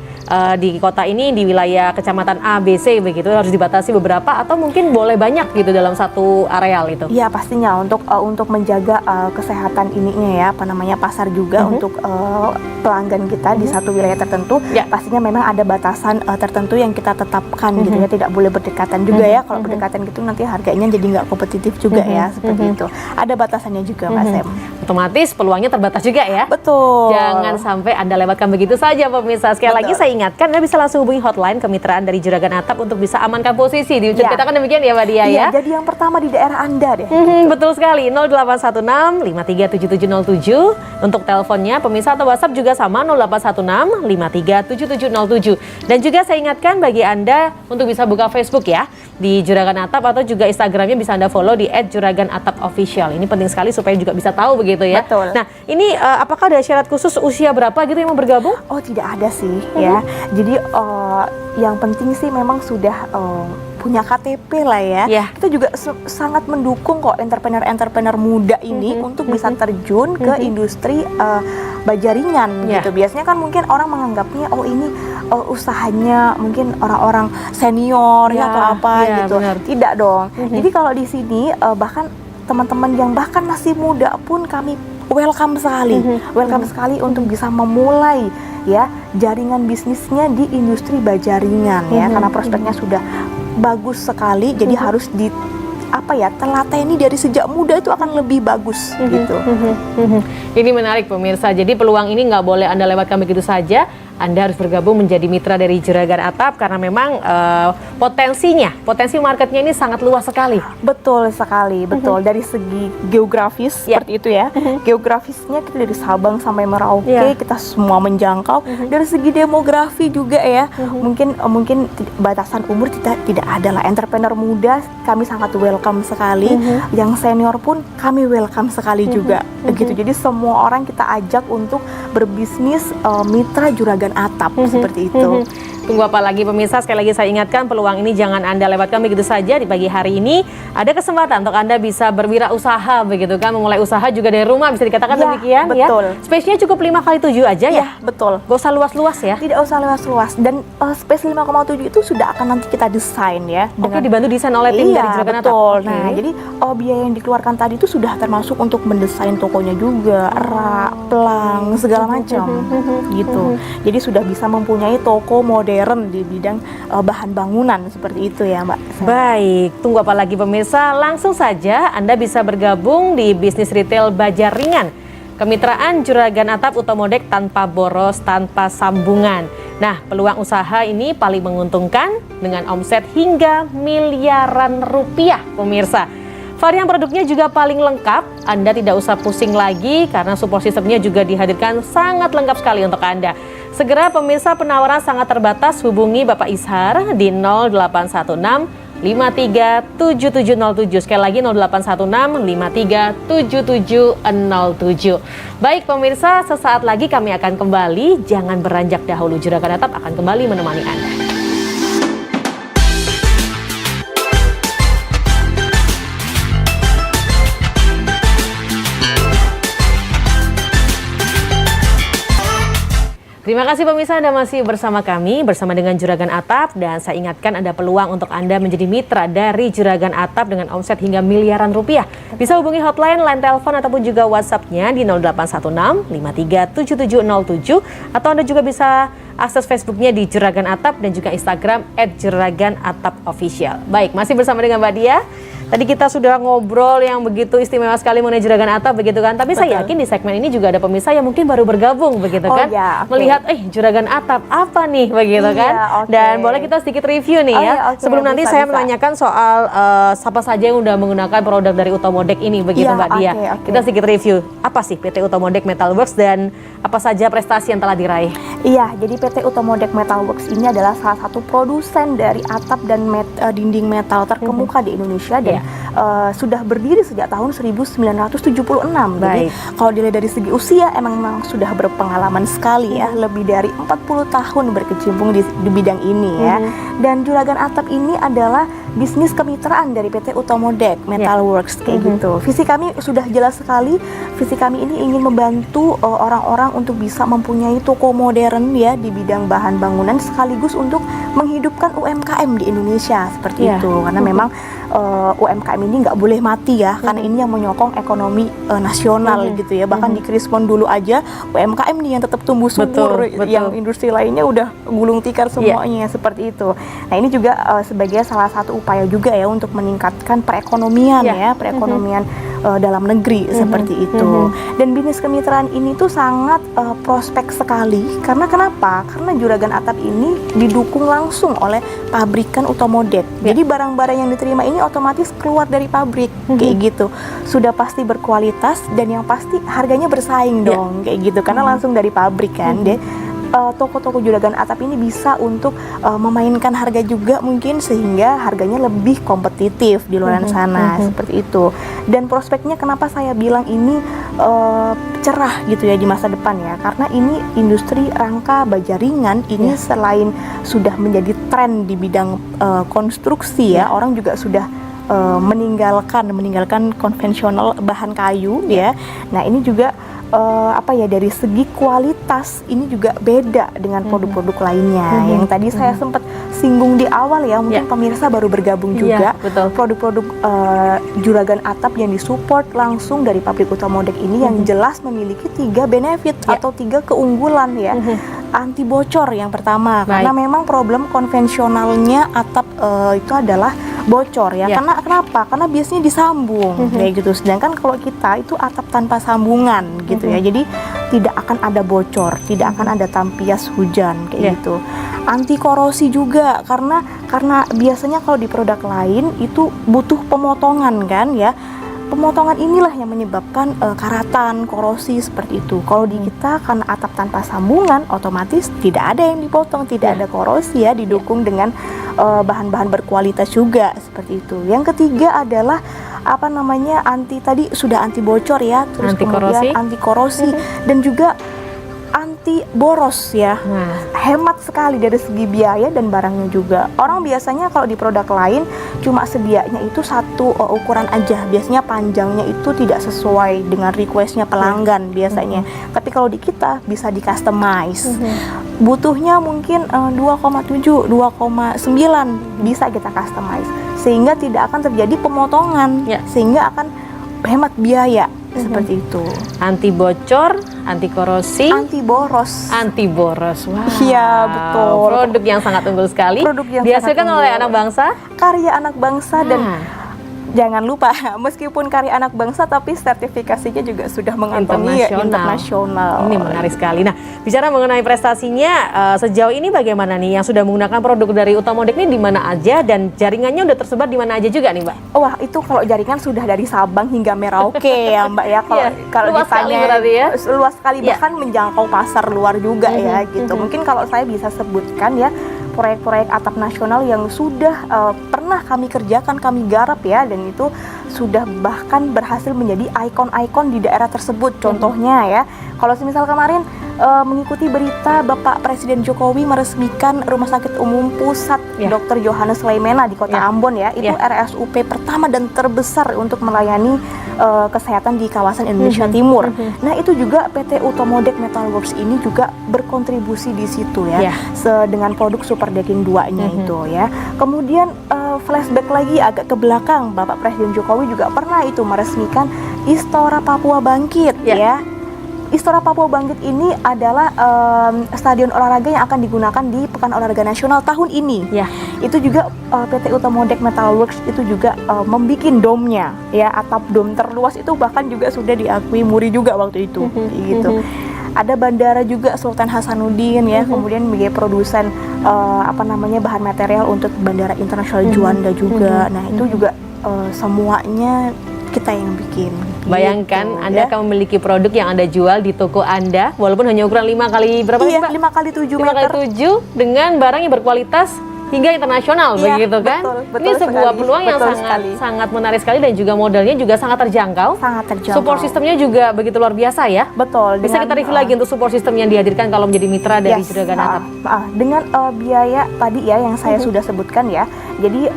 di kota ini di wilayah kecamatan A, B, C begitu harus dibatasi beberapa atau mungkin boleh banyak gitu dalam satu areal itu? Iya pastinya untuk menjaga kesehatan ininya ya, apa namanya, pasar juga untuk pelanggan kita di satu wilayah tertentu. Ya. Pastinya memang ada batasan tertentu yang kita tetapkan gitu ya, tidak boleh berdekatan juga ya. Kalau berdekatan gitu nanti harganya jadi nggak kompetitif juga ya, seperti itu. Ada batasannya juga Mbak Sem. Otomatis peluangnya terbatas juga ya? Betul. Jangan sampai Anda lewatkan begitu saja pemirsa. Sekali Betul. lagi saya ingatkan Anda bisa langsung hubungi hotline kemitraan dari Juragan Atap untuk bisa amankan posisi. Diceritakan demikian ya Mbak Dia Iya, ya? jadi yang pertama di daerah Anda deh. Betul sekali, 0816 537707 untuk teleponnya, pemirsa, atau WhatsApp juga sama 0816 537707. Dan juga saya ingatkan bagi Anda untuk bisa buka Facebook ya di Juragan Atap atau juga Instagramnya bisa Anda follow di @juraganatapofficial. Ini penting sekali supaya juga bisa tahu begitu ya. Betul. Nah, ini apakah ada syarat khusus usia berapa gitu yang mau bergabung? Oh, tidak ada sih ya. Jadi yang penting sih memang sudah punya KTP lah ya. Ya. Kita juga sangat mendukung kok entrepreneur-entrepreneur muda ini untuk bisa terjun ke industri bajaringan Ya. gitu. Biasanya kan mungkin orang menganggapnya oh ini usahanya mungkin orang-orang senior ya, Ya, atau apa ya, gitu. benar. Tidak dong. Jadi kalau di sini bahkan teman-teman yang bahkan masih muda pun kami welcome sekali. Welcome sekali untuk bisa memulai ya jaringan bisnisnya di industri bajaringan ya, karena prospeknya sudah bagus sekali. Jadi harus di telateni dari sejak muda itu akan lebih bagus gitu. Ini menarik pemirsa, jadi peluang ini nggak boleh Anda lewatkan begitu saja. Anda harus bergabung menjadi mitra dari Juragan Atap karena memang potensi marketnya ini sangat luas sekali. Betul sekali, betul. Dari segi geografis Ya. seperti itu ya. Geografisnya kita dari Sabang sampai Merauke Ya. kita semua menjangkau. Dari segi demografi juga ya. Mungkin batasan umur tidak ada lah. Entrepreneur muda kami sangat welcome sekali. Yang senior pun kami welcome sekali juga. Begitu. Jadi semua orang kita ajak untuk berbisnis mitra Juragan Atap seperti itu. Tunggu apa lagi pemirsa, sekali lagi saya ingatkan peluang ini jangan Anda lewatkan begitu saja. Di pagi hari ini ada kesempatan untuk Anda bisa berwirausaha begitu kan, memulai usaha juga dari rumah bisa dikatakan Ya, demikian betul. ya. Space-nya cukup 5x7 aja ya. Ya, betul. Gak usah luas-luas ya. Tidak usah luas-luas, dan space 5,7 itu sudah akan nanti kita desain ya. Oke, dibantu desain oleh tim dari Juragan Atap. betul. Oke. Nah, jadi biaya yang dikeluarkan tadi itu sudah termasuk untuk mendesain tokonya juga, rak, pelang, segala macam gitu. Jadi sudah bisa mempunyai toko modern modern di bidang bahan bangunan seperti itu ya Mbak. Baik, tunggu apa lagi pemirsa, langsung saja Anda bisa bergabung di bisnis retail baja ringan. Kemitraan Juragan Atap Utomodek tanpa boros, tanpa sambungan. Nah, peluang usaha ini paling menguntungkan dengan omset hingga miliaran rupiah pemirsa. Varian produknya juga paling lengkap, Anda tidak usah pusing lagi karena support systemnya juga dihadirkan sangat lengkap sekali untuk Anda. Segera pemirsa, penawaran sangat terbatas, hubungi Bapak Ishar di 0816 537707. Sekali lagi 0816 537707. Baik pemirsa, sesaat lagi kami akan kembali. Jangan beranjak dahulu, Juragan Atap akan kembali menemani Anda. Terima kasih pemirsa, Anda masih bersama kami, bersama dengan Juragan Atap, dan saya ingatkan ada peluang untuk Anda menjadi mitra dari Juragan Atap dengan omset hingga miliaran rupiah. Bisa hubungi hotline, line telepon ataupun juga WhatsApp-nya di 0816 537707, atau Anda juga bisa akses Facebook-nya di Juragan Atap dan juga Instagram @juraganatapofficial. Baik, masih bersama dengan Mbak Dia. Tadi kita sudah ngobrol yang begitu istimewa sekali mengenai Juragan Atap begitu kan. Tapi saya yakin di segmen ini juga ada pemirsa yang mungkin baru bergabung begitu kan. Ya, melihat Juragan Atap apa nih begitu kan. Dan boleh kita sedikit review nih ya. Sebelum nanti saya menanyakan soal siapa saja yang udah menggunakan produk dari Utomodek ini begitu Mbak Dia. Kita sedikit review. Apa sih PT Utomodek Metalworks dan apa saja prestasi yang telah diraih? Iya, jadi PT Utomodek Metalworks ini adalah salah satu produsen dari atap dan dinding metal terkemuka di Indonesia dan sudah berdiri sejak tahun 1976. Jadi kalau dilihat dari segi usia memang sudah berpengalaman sekali ya, lebih dari 40 tahun berkecimpung di bidang ini ya. Dan Juragan Atap ini adalah bisnis kemitraan dari PT Utomodek Metalworks kayak gitu. Visi kami sudah jelas sekali. Visi kami ini ingin membantu orang-orang untuk bisa mempunyai toko modern ya di bidang bahan bangunan, sekaligus untuk menghidupkan UMKM di Indonesia seperti itu. Karena memang UMKM ini nggak boleh mati ya, karena ini yang menyokong ekonomi nasional gitu ya. Bahkan di Krispon dulu aja UMKM nih yang tetap tumbuh subur, yang industri lainnya udah gulung tikar semuanya seperti itu. Nah ini juga sebagai salah satu upaya juga ya untuk meningkatkan perekonomian ya, perekonomian dalam negeri seperti itu. Dan bisnis kemitraan ini tuh sangat prospek sekali, karena kenapa? Karena Juragan Atap ini didukung langsung oleh pabrikan Utomodek. Jadi barang-barang yang diterima ini otomatis keluar dari pabrik kayak gitu. Sudah pasti berkualitas dan yang pasti harganya bersaing dong kayak gitu, karena langsung dari pabrik kan. Toko-toko Juragan Atap ini bisa untuk memainkan harga juga mungkin, sehingga harganya lebih kompetitif di luar sana seperti itu. Dan prospeknya kenapa saya bilang ini cerah gitu ya di masa depan ya, karena ini industri rangka baja ringan ini selain sudah menjadi tren di bidang konstruksi ya, orang juga sudah meninggalkan konvensional bahan kayu ya. Nah ini juga dari segi kualitas ini juga beda dengan produk-produk lainnya. Yang tadi saya sempat singgung di awal ya, mungkin pemirsa baru bergabung juga. Produk-produk Juragan Atap yang disupport langsung dari pabrik Utomodek ini yang jelas memiliki 3 benefit atau 3 keunggulan ya. Anti bocor yang pertama, karena memang problem konvensionalnya atap itu adalah bocor ya. Karena kenapa? Karena biasanya disambung kayak gitu. Sedangkan kalau kita itu atap tanpa sambungan gitu ya. Jadi tidak akan ada bocor, tidak akan ada tampias hujan kayak gitu. Anti korosi juga, karena biasanya kalau di produk lain itu butuh pemotongan kan ya. Pemotongan inilah yang menyebabkan karatan, korosi seperti itu. Kalau di kita karena atap tanpa sambungan, otomatis tidak ada yang dipotong, tidak ada korosi ya, didukung dengan bahan-bahan berkualitas juga seperti itu. Yang ketiga adalah tadi sudah anti bocor ya, terus kemudian anti korosi dan juga anti boros ya. Hemat sekali dari segi biaya dan barangnya juga. Orang biasanya kalau di produk lain cuma sedianya itu satu ukuran aja. Biasanya panjangnya itu tidak sesuai dengan requestnya pelanggan biasanya. Tapi kalau di kita bisa di customize. Butuhnya mungkin 2,7, 2,9 bisa kita customize. Sehingga tidak akan terjadi pemotongan. Sehingga akan hemat biaya seperti itu. Anti bocor, anti korosi, Anti boros. anti boros. Wah. Iya, betul. Produk yang sangat unggul sekali. Produk yang Dihasilkan sangat oleh unggul. anak bangsa. Karya anak bangsa dan Ah. jangan lupa, meskipun karya anak bangsa, tapi sertifikasinya juga sudah mengantongi internasional. Ini menarik sekali. Nah, bicara mengenai prestasinya, sejauh ini bagaimana nih yang sudah menggunakan produk dari Utamodek ini di mana aja dan jaringannya udah tersebar di mana aja juga nih, Mbak? Wah, itu kalau jaringan sudah dari Sabang hingga Merauke ya, Mbak ya. Kalau Iya, kalau luas sekali ditanya berarti ya. luas sekali, Iya. bahkan menjangkau pasar luar juga ya gitu. Mungkin kalau saya bisa sebutkan ya, proyek-proyek atap nasional yang sudah pernah kami kerjakan, kami garap ya, dan itu sudah bahkan berhasil menjadi ikon-ikon di daerah tersebut. Contohnya ya, kalau semisal kemarin mengikuti berita Bapak Presiden Jokowi meresmikan Rumah Sakit Umum Pusat Ya. Dr. Johannes Leimena di Kota Ya. Ambon ya, itu Ya. RSUP pertama dan terbesar untuk melayani kesehatan di kawasan Indonesia Timur. Nah, itu juga PT Utamodek Metalworks ini juga berkontribusi di situ ya, Ya. dengan produk Super Decking 2-nya itu ya. Kemudian flashback lagi agak ke belakang, Bapak Presiden Jokowi juga pernah itu meresmikan Istora Papua Bangkit ya. Istora Papua Bangkit ini adalah stadion olahraga yang akan digunakan di Pekan Olahraga Nasional tahun ini. Ya. Itu juga PT Utamodek Metalworks itu juga membuat domnya ya, atap dom terluas itu bahkan juga sudah diakui Muri juga waktu itu gitu. Ada bandara juga Sultan Hasanuddin ya, kemudian sebagai produsen bahan material untuk bandara internasional Juanda juga. Nah, itu juga semuanya kita yang bikin. Bayangkan gitu, Anda ya. akan memiliki produk yang Anda jual di toko Anda walaupun hanya ukuran 5 kali berapa Iya, Mbak? 5 kali 7 5 meter. kali 7 dengan barang yang berkualitas hingga internasional Iya, begitu kan? betul Ini sebuah sekali, peluang yang betul sangat sekali. sangat menarik sekali dan juga modelnya juga sangat terjangkau. Sangat terjangkau. Support sistemnya juga begitu luar biasa ya. Betul. Bisa kita review lagi untuk support system yang dihadirkan kalau menjadi mitra dari Juragan Atap. Dengan biaya tadi ya yang saya sudah sebutkan ya. Jadi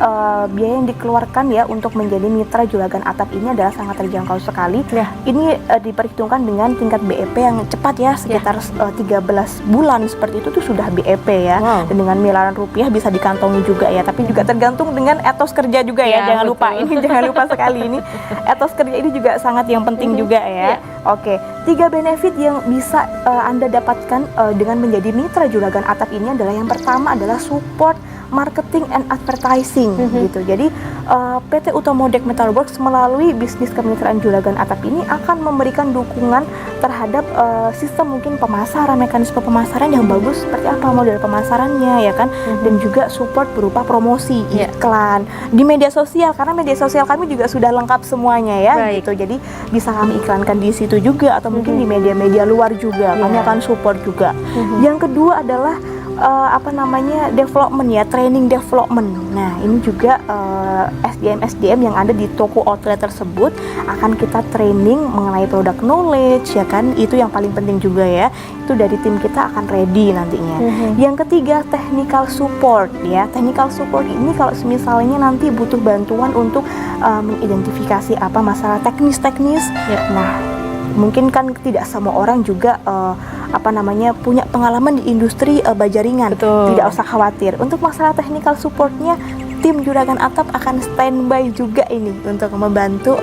biaya yang dikeluarkan ya untuk menjadi mitra Juragan Atap ini adalah sangat terjangkau sekali. Ya. Ini diperhitungkan dengan tingkat BEP yang cepat ya, sekitar 13 bulan seperti itu tuh sudah BEP ya. Wow. Dan dengan miliaran rupiah bisa dikantongi juga ya. Tapi juga tergantung dengan etos kerja juga ya. Ya, Jangan lupa betul. ini, jangan lupa sekali ini. Etos kerja ini juga sangat yang penting juga ya. Oke, 3 benefit yang bisa Anda dapatkan dengan menjadi mitra Juragan Atap ini adalah yang pertama adalah support marketing and advertising gitu. Jadi PT Utamodek Metalworks melalui bisnis kemitraan Juragan Atap ini akan memberikan dukungan terhadap sistem mungkin pemasaran, mekanisme pemasaran yang bagus seperti apa model pemasarannya ya kan, dan juga support berupa promosi, iklan di media sosial karena media sosial kami juga sudah lengkap semuanya ya. Baik. Gitu. Jadi bisa kami iklankan di situ juga atau mungkin di media-media luar juga. Kami akan support juga. Yang kedua adalah development ya, training development. Nah, ini juga SDM yang ada di toko outlet tersebut akan kita training mengenai product knowledge ya kan. Itu yang paling penting juga ya. Itu dari tim kita akan ready nantinya. Yang ketiga, technical support ya. Technical support ini kalau misalnya nanti butuh bantuan untuk mengidentifikasi apa masalah teknis-teknis. Nah, mungkin kan tidak semua orang juga punya pengalaman di industri bajaringan. Betul. Tidak usah khawatir. Untuk masalah technical supportnya, tim Juragan Atap akan standby juga ini untuk membantu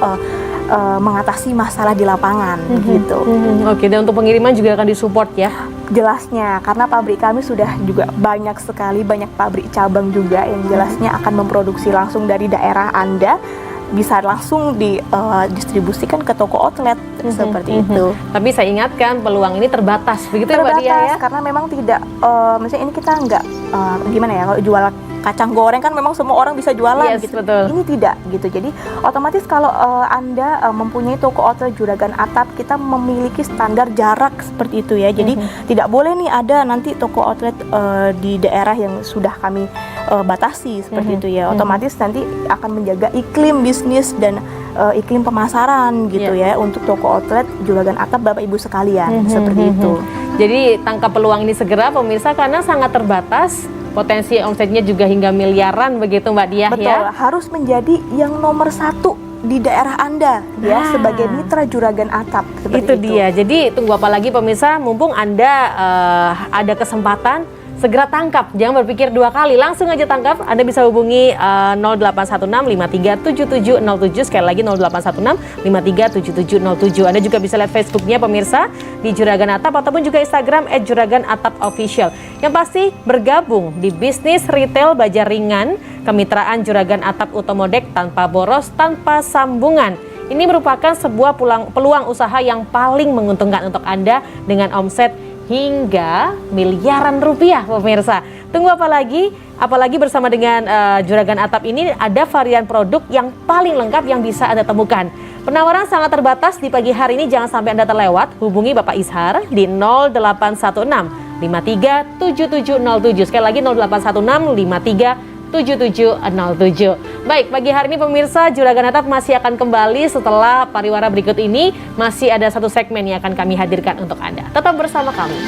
mengatasi masalah di lapangan gitu. Oke, dan untuk pengiriman juga akan disupport ya. Jelasnya, karena pabrik kami sudah juga banyak sekali, banyak pabrik cabang juga yang jelasnya akan memproduksi langsung dari daerah Anda, bisa langsung didistribusikan ke toko outlet seperti itu. Tapi saya ingatkan peluang ini terbatas, begitu ya Mbak Terbatas Dia ya? karena memang tidak, misalnya ini kita nggak gimana ya, kalau jual kacang goreng kan memang semua orang bisa jualan Yes, gitu. betul. Ini tidak gitu. Jadi otomatis kalau Anda mempunyai toko outlet Juragan Atap, kita memiliki standar jarak seperti itu ya. Jadi tidak boleh nih ada nanti toko outlet di daerah yang sudah kami batasi seperti itu ya. Otomatis nanti akan menjaga iklim bisnis dan iklim pemasaran gitu ya untuk toko outlet Juragan Atap Bapak Ibu sekalian seperti itu. Jadi tangkap peluang ini segera pemirsa karena sangat terbatas. Potensi omsetnya juga hingga miliaran begitu Mbak Diah Betul, ya. harus menjadi yang nomor 1 di daerah Anda ya sebagai mitra Juragan Atap. Seperti Itu dia. Jadi tunggu apa lagi pemirsa, mumpung Anda ada kesempatan segera tangkap, jangan berpikir dua kali, langsung aja tangkap. Anda bisa hubungi 0816537707, sekali lagi 0816537707. Anda juga bisa lihat Facebooknya pemirsa di Juragan Atap ataupun juga Instagram @juraganatapofficial. Yang pasti bergabung di bisnis retail baja ringan, kemitraan Juragan Atap Utomodek tanpa boros, tanpa sambungan. Ini merupakan sebuah peluang usaha yang paling menguntungkan untuk Anda dengan omset hingga miliaran rupiah pemirsa. Tunggu apa lagi? Apalagi bersama dengan Juragan Atap ini ada varian produk yang paling lengkap yang bisa Anda temukan. Penawaran sangat terbatas di pagi hari ini, jangan sampai Anda terlewat. Hubungi Bapak Ishar di 0816 537707. Sekali lagi 0816 537707. Baik, pagi hari ini pemirsa, Juragan Atap masih akan kembali setelah pariwara berikut ini. Masih ada satu segmen yang akan kami hadirkan untuk Anda. Tetap bersama kami.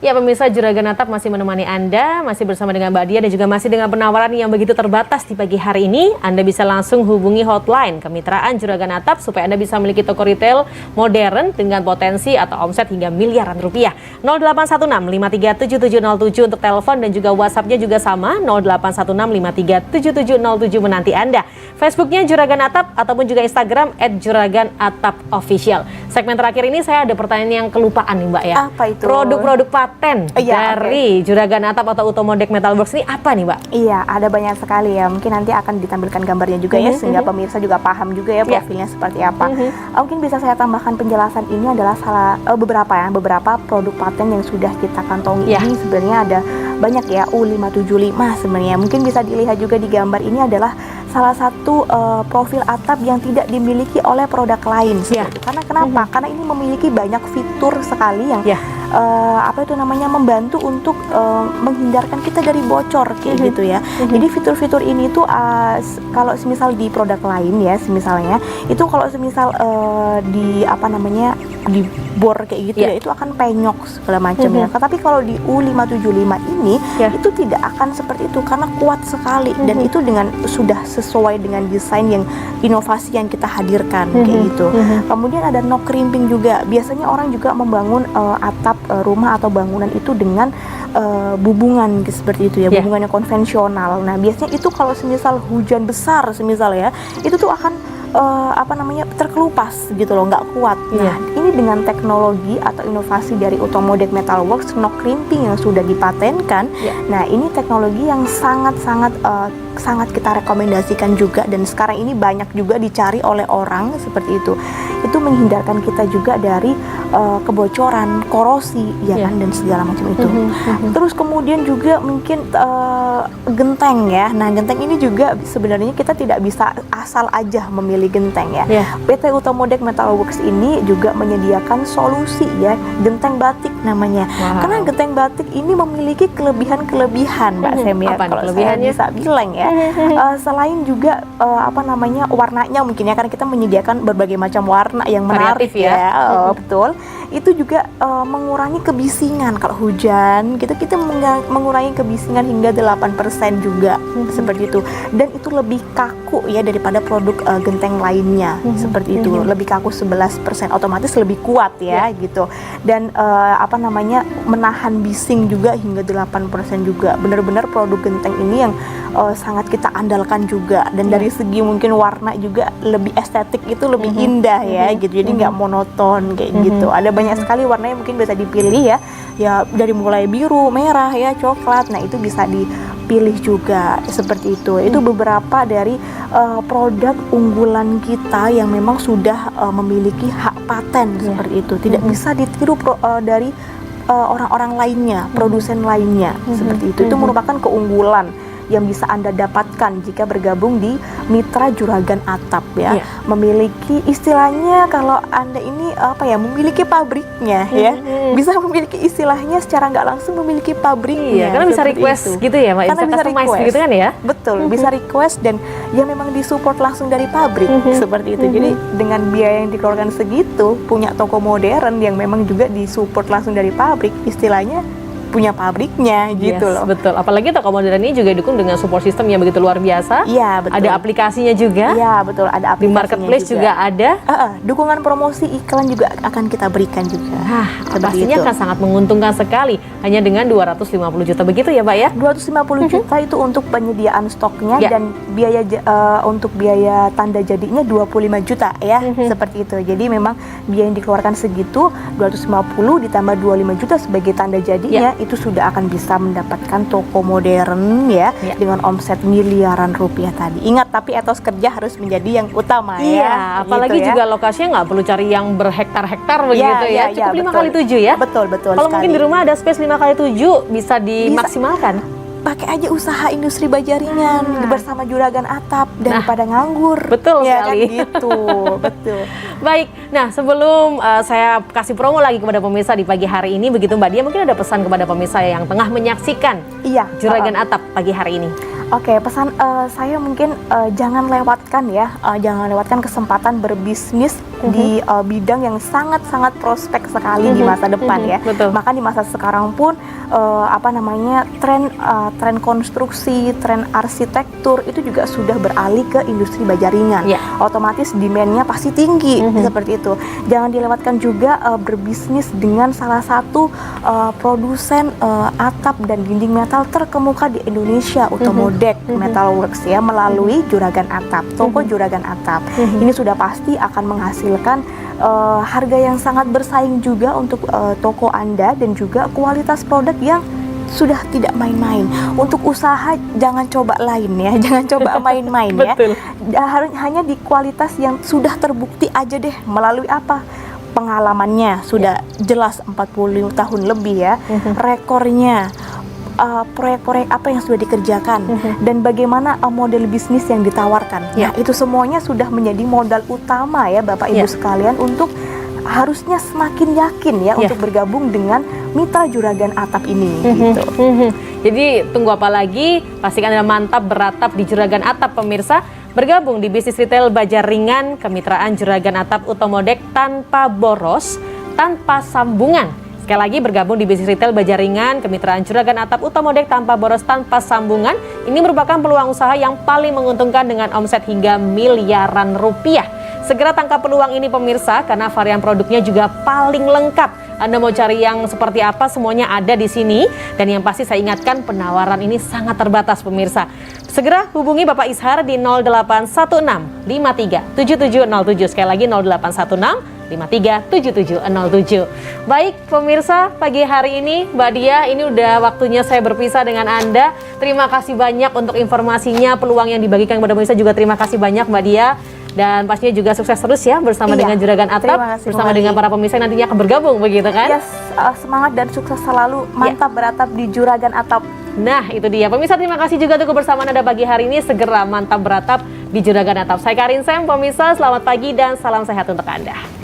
Ya pemirsa, Juragan Atap masih menemani Anda, masih bersama dengan Mbak Dia dan juga masih dengan penawaran yang begitu terbatas di pagi hari ini. Anda bisa langsung hubungi hotline kemitraan Juragan Atap supaya Anda bisa memiliki toko retail modern dengan potensi atau omset hingga miliaran rupiah. 0816 537707 untuk telepon dan juga WhatsApp-nya juga sama 0816 537707 menanti Anda. Facebooknya Juragan Atap ataupun juga Instagram @juraganatapofficial. Segmen terakhir ini saya ada pertanyaan yang kelupaan nih Mbak ya. Apa itu? Produk-produk paten dari Juragan Atap atau Utomodek Metalworks ini apa nih Mbak? Iya, ada banyak sekali ya. Mungkin nanti akan ditampilkan gambarnya juga ya, sehingga pemirsa juga paham juga ya profilnya seperti apa. Mungkin bisa saya tambahkan penjelasan, ini adalah beberapa produk paten yang sudah kita kantongi. Ini sebenarnya ada banyak ya, U575 sebenarnya. Mungkin bisa dilihat juga di gambar ini adalah salah satu profil atap yang tidak dimiliki oleh produk lain. Karena kenapa? Karena ini memiliki banyak fitur sekali yang membantu untuk menghindarkan kita dari bocor kayak gitu ya. Jadi fitur-fitur ini tuh kalau semisal di produk lain ya, misalnya itu kalau semisal di bor kayak gitu ya, itu akan penyok segala macam ya. Tapi kalau di U575 ini itu tidak akan seperti itu karena kuat sekali dan itu dengan sudah sesuai dengan desain yang inovasi yang kita hadirkan kayak gitu. Kemudian ada no crimping juga. Biasanya orang juga membangun atap rumah atau bangunan itu dengan bubungan seperti itu ya, bubungan yang konvensional. Nah, biasanya itu kalau semisal hujan besar semisal ya, itu tuh akan terkelupas gitu loh, nggak kuat. Nah, ini dengan teknologi atau inovasi dari Utomodek Metalworks, no crimping yang sudah dipatenkan. Nah, ini teknologi yang sangat kita rekomendasikan juga dan sekarang ini banyak juga dicari oleh orang seperti itu. Itu menghindarkan kita juga dari kebocoran, korosi, kan, dan segala macam itu. Terus kemudian juga mungkin genteng ya. Nah, genteng ini juga sebenarnya kita tidak bisa asal aja memilih genteng ya. PT Utomodek Metalworks ini juga menyediakan solusi ya, genteng batik namanya. Karena genteng batik ini memiliki kelebihan-kelebihan Mbak Sem ya. Kalau saya bisa bilang ya. Selain juga warnanya mungkin ya, karena kita menyediakan berbagai macam warna yang menarik ya. Betul. Itu juga mengurangi kebisingan kalau hujan gitu, kita mengurangi kebisingan hingga 8% juga seperti itu. Dan itu lebih kaku ya daripada produk genteng lainnya seperti itu. Lebih kaku 11%, otomatis lebih kuat ya gitu. Dan menahan bising juga hingga 8% juga. Benar-benar produk genteng ini yang sangat kita andalkan juga, dan dari segi mungkin warna juga lebih estetik, itu lebih indah ya gitu. Jadi nggak monoton kayak gitu. Ada banyak sekali warnanya mungkin bisa dipilih ya dari mulai biru, merah ya, coklat. Nah, itu bisa dipilih juga seperti itu. Itu beberapa dari produk unggulan kita yang memang sudah memiliki hak paten seperti itu. Tidak bisa ditiru dari orang-orang lainnya, produsen lainnya seperti itu. Itu merupakan keunggulan yang bisa Anda dapatkan jika bergabung di Mitra Juragan Atap ya. Memiliki istilahnya, kalau Anda ini memiliki pabriknya ya. Bisa memiliki istilahnya secara nggak langsung memiliki pabriknya. Karena bisa request itu gitu ya Mbak, karena bisa request gitu kan ya. Betul, bisa request dan yang memang disupport langsung dari pabrik seperti itu. Jadi dengan biaya yang dikeluarkan segitu, punya toko modern yang memang juga disupport langsung dari pabrik, istilahnya punya pabriknya gitu Yes, loh. betul. Apalagi toko modern ini juga didukung dengan support system yang begitu luar biasa. Iya, betul. Ada aplikasinya juga. Iya, betul, ada Di aplikasinya marketplace juga ada. Dukungan promosi iklan juga akan kita berikan juga. Nah, Seperti pastinya itu. akan sangat menguntungkan sekali. Hanya dengan 250 juta begitu ya, Mbak ya? 250 juta itu untuk penyediaan stoknya Ya. dan untuk biaya tanda jadinya 25 juta ya, seperti itu. Jadi memang biaya yang dikeluarkan segitu, 250 ditambah 25 juta sebagai tanda jadinya, itu sudah akan bisa mendapatkan toko modern ya, dengan omset miliaran rupiah tadi. Ingat, tapi etos kerja harus menjadi yang utama Iya, ya. apalagi gitu ya. juga lokasinya nggak perlu cari yang berhektar-hektar begitu ya. Cukup 5 betul. kali 7 ya. Betul, betul Kalau sekali. mungkin di rumah ada space 5 kali 7 bisa dimaksimalkan. Pakai aja usaha industri baja ringan bersama Juragan Atap daripada nganggur. Betul ya, sekali. Kan gitu, betul. Baik, nah sebelum saya kasih promo lagi kepada pemirsa di pagi hari ini, begitu Mbak Dia, mungkin ada pesan kepada pemirsa yang tengah menyaksikan Iya. Juragan Atap pagi hari ini. Oke, pesan saya mungkin jangan lewatkan ya, jangan lewatkan kesempatan berbisnis di bidang yang sangat-sangat prospek sekali di masa depan ya. Betul. Maka di masa sekarang pun tren konstruksi, tren arsitektur itu juga sudah beralih ke industri baja ringan. Ya. Otomatis demand-nya pasti tinggi seperti itu. Jangan dilewatkan juga berbisnis dengan salah satu produsen atap dan dinding metal terkemuka di Indonesia, Utomodek Metalworks ya, melalui Juragan Atap, toko Juragan Atap. Ini sudah pasti akan menghasilkan harga yang sangat bersaing juga untuk toko Anda, dan juga kualitas produk yang sudah tidak main-main. Untuk usaha jangan coba lain ya, jangan coba main-main ya. Betul. Hanya di kualitas yang sudah terbukti aja deh, melalui apa? Pengalamannya sudah jelas 40 tahun lebih ya, rekornya, proyek-proyek apa yang sudah dikerjakan, dan bagaimana model bisnis yang ditawarkan. Nah, itu semuanya sudah menjadi modal utama ya Bapak Ibu sekalian, untuk harusnya semakin yakin ya untuk bergabung dengan mitra Juragan Atap ini gitu. Jadi tunggu apa lagi? Pastikan Anda mantap beratap di Juragan Atap pemirsa. Bergabung di bisnis retail baja ringan kemitraan Juragan Atap Utomodek tanpa boros, tanpa sambungan. Sekali lagi, bergabung di bisnis retail baja ringan kemitraan Juragan Atap Utomodek tanpa boros, tanpa sambungan. Ini merupakan peluang usaha yang paling menguntungkan dengan omset hingga miliaran rupiah. Segera tangkap peluang ini pemirsa, karena varian produknya juga paling lengkap. Anda mau cari yang seperti apa, semuanya ada di sini. Dan yang pasti saya ingatkan, penawaran ini sangat terbatas pemirsa. Segera hubungi Bapak Ishar di 0816 53 7707. Sekali lagi 0816 537707. Baik pemirsa, pagi hari ini Mbak Dia, ini udah waktunya saya berpisah dengan Anda. Terima kasih banyak untuk informasinya, peluang yang dibagikan kepada pemirsa juga terima kasih banyak Mbak Dia. Dan pastinya juga sukses terus ya bersama dengan Juragan Atap, bersama dengan para pemirsa yang nantinya akan bergabung begitu kan? Yes, semangat dan sukses selalu, mantap beratap di Juragan Atap. Nah itu dia pemirsa, terima kasih juga untuk kebersamaan Anda pagi hari ini. Segera mantap beratap di Juragan Atap. Saya Karin Sam, pemirsa selamat pagi dan salam sehat untuk Anda.